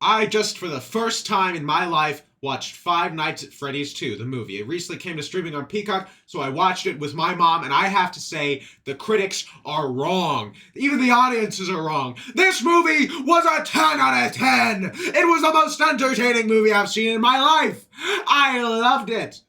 I just, for the first time in my life, watched Five Nights at Freddy's 2, the movie. It recently came to streaming on Peacock, so I watched it with my mom, and I have to say, the critics are wrong. Even the audiences are wrong. This movie was a 10 out of 10! It was the most entertaining movie I've seen in my life! I loved it!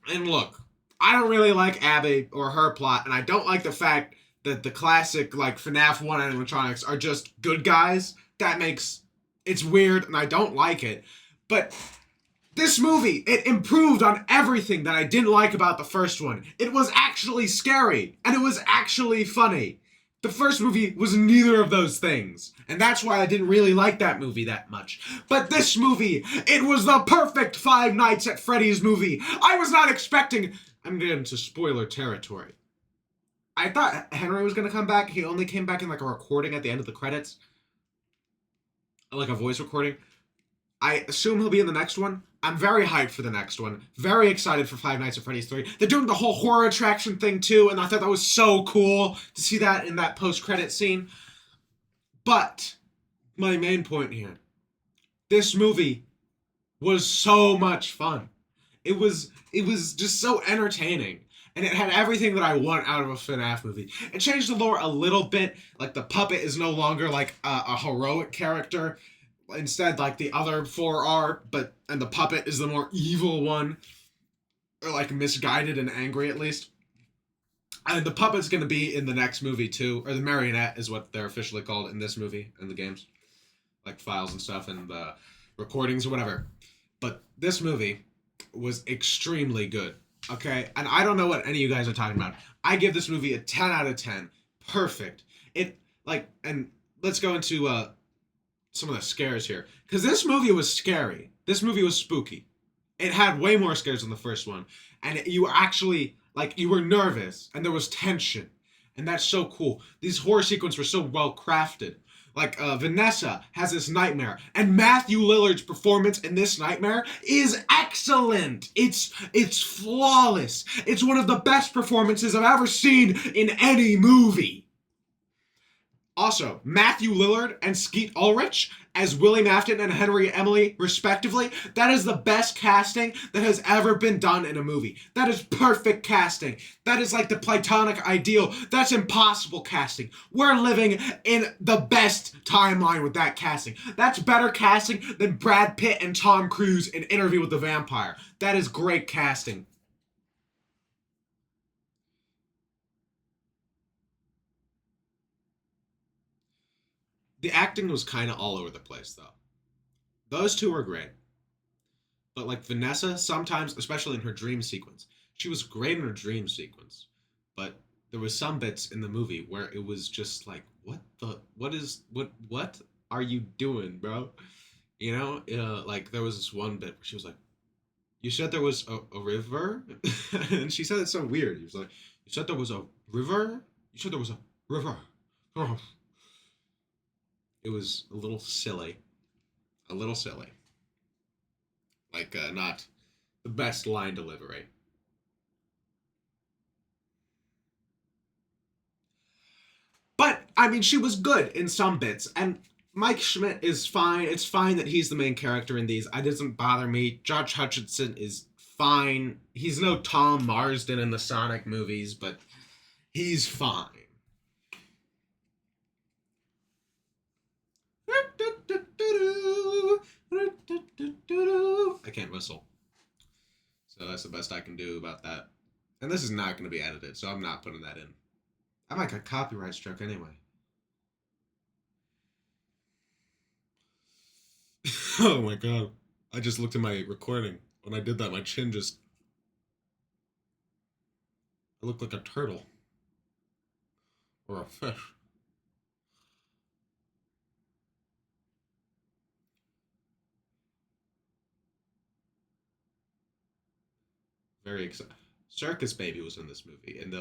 And look, I don't really like Abby or her plot, and I don't like the fact that the classic, like, FNAF 1 animatronics are just good guys. That makes... It's weird, and I don't like it. But this movie, it improved on everything that I didn't like about the first one. It was actually scary, and it was actually funny. The first movie was neither of those things, and that's why I didn't really like that movie that much. But this movie, it was the perfect Five Nights at Freddy's movie. I was not expecting... I'm getting into spoiler territory. I thought Henry was going to come back. He only came back in like a recording at the end of the credits. Like a voice recording. I assume he'll be in the next one. I'm very hyped for the next one. Very excited for Five Nights at Freddy's 3. They're doing the whole horror attraction thing too, and I thought that was so cool to see that in that post-credit scene. But my main point here, this movie was so much fun. It was just so entertaining. And it had everything that I want out of a FNAF movie. It changed the lore a little bit. Like, the puppet is no longer, like, a heroic character. Instead, like, the other four are, and the puppet is the more evil one. Or, like, misguided and angry, at least. And the puppet's gonna be in the next movie, too. Or the marionette is what they're officially called in this movie, in the games. Like, files and stuff, and recordings or whatever. But this movie was extremely good. Okay, and I don't know what any of you guys are talking about. I give this movie a 10 out of 10. Perfect. And let's go into some of the scares here. Because this movie was scary. This movie was spooky. It had way more scares than the first one. And you were actually, like, you were nervous. And there was tension. And that's so cool. These horror sequences were so well crafted. Like, Vanessa has this nightmare, and Matthew Lillard's performance in this nightmare is excellent. It's flawless. It's one of the best performances I've ever seen in any movie. Also, Matthew Lillard and Skeet Ulrich as William Afton and Henry Emily, respectively, that is the best casting that has ever been done in a movie. That is perfect casting. That is like the platonic ideal. That's impossible casting. We're living in the best timeline with that casting. That's better casting than Brad Pitt and Tom Cruise in Interview with the Vampire. That is great casting. The acting was kind of all over the place, though. Those two were great. But like Vanessa, sometimes, especially in her dream sequence, she was great in her dream sequence. But there was some bits in the movie where it was just like, what are you doing, bro? You know, like there was this one bit where she was like, "You said there was a river," and she said it so weird. He was like, "You said there was a river. You said there was a river." Oh. It was a little silly, a little silly. Like, not the best line delivery. But, I mean, she was good in some bits. And Mike Schmidt is fine. It's fine that he's the main character in these. It doesn't bother me. Josh Hutcherson is fine. He's no Tom Marsden in the Sonic movies, but he's fine. I can't whistle. So that's the best I can do about that. And this is not going to be edited, so I'm not putting that in. I might get copyright struck anyway. Oh my god. I just looked at my recording. When I did that, my chin just... I looked like a turtle. Or a fish. Very excited. Circus Baby was in this movie. In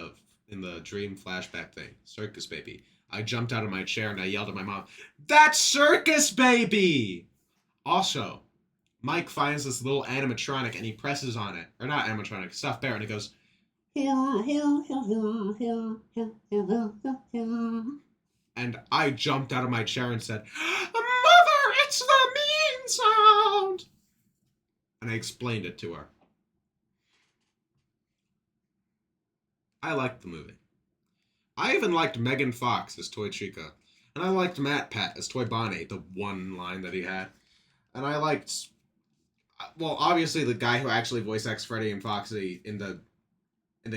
the dream flashback thing. Circus Baby. I jumped out of my chair and I yelled at my mom, "That's Circus Baby!" Also, Mike finds this little animatronic and he presses on it. Or not animatronic, stuffed bear, and it goes, "Horror, horror, horror, horror, horror, horror, horror." And I jumped out of my chair and said, "Mother, It's the mean sound. And I explained it to her. I liked the movie. I even liked Megan Fox as Toy Chica. And I liked Matt Pat as Toy Bonnie, the one line that he had. And I liked, well, obviously the guy who actually voice acts Freddy and Foxy in the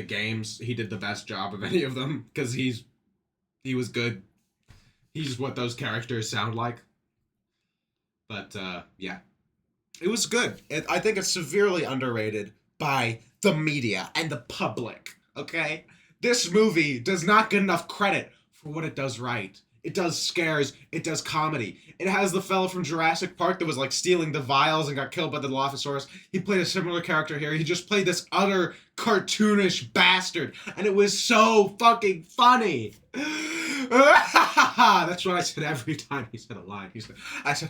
games, he did the best job of any of them because he was good. He's what those characters sound like. But yeah, it was good. I think it's severely underrated by the media and the public. Okay, this movie does not get enough credit for what it does right. It does scares. It does comedy. It has the fella from Jurassic Park that was like stealing the vials and got killed by the Dilophosaurus. He played a similar character here. He just played this utter cartoonish bastard. And it was so fucking funny. That's what I said every time he said a line. I said,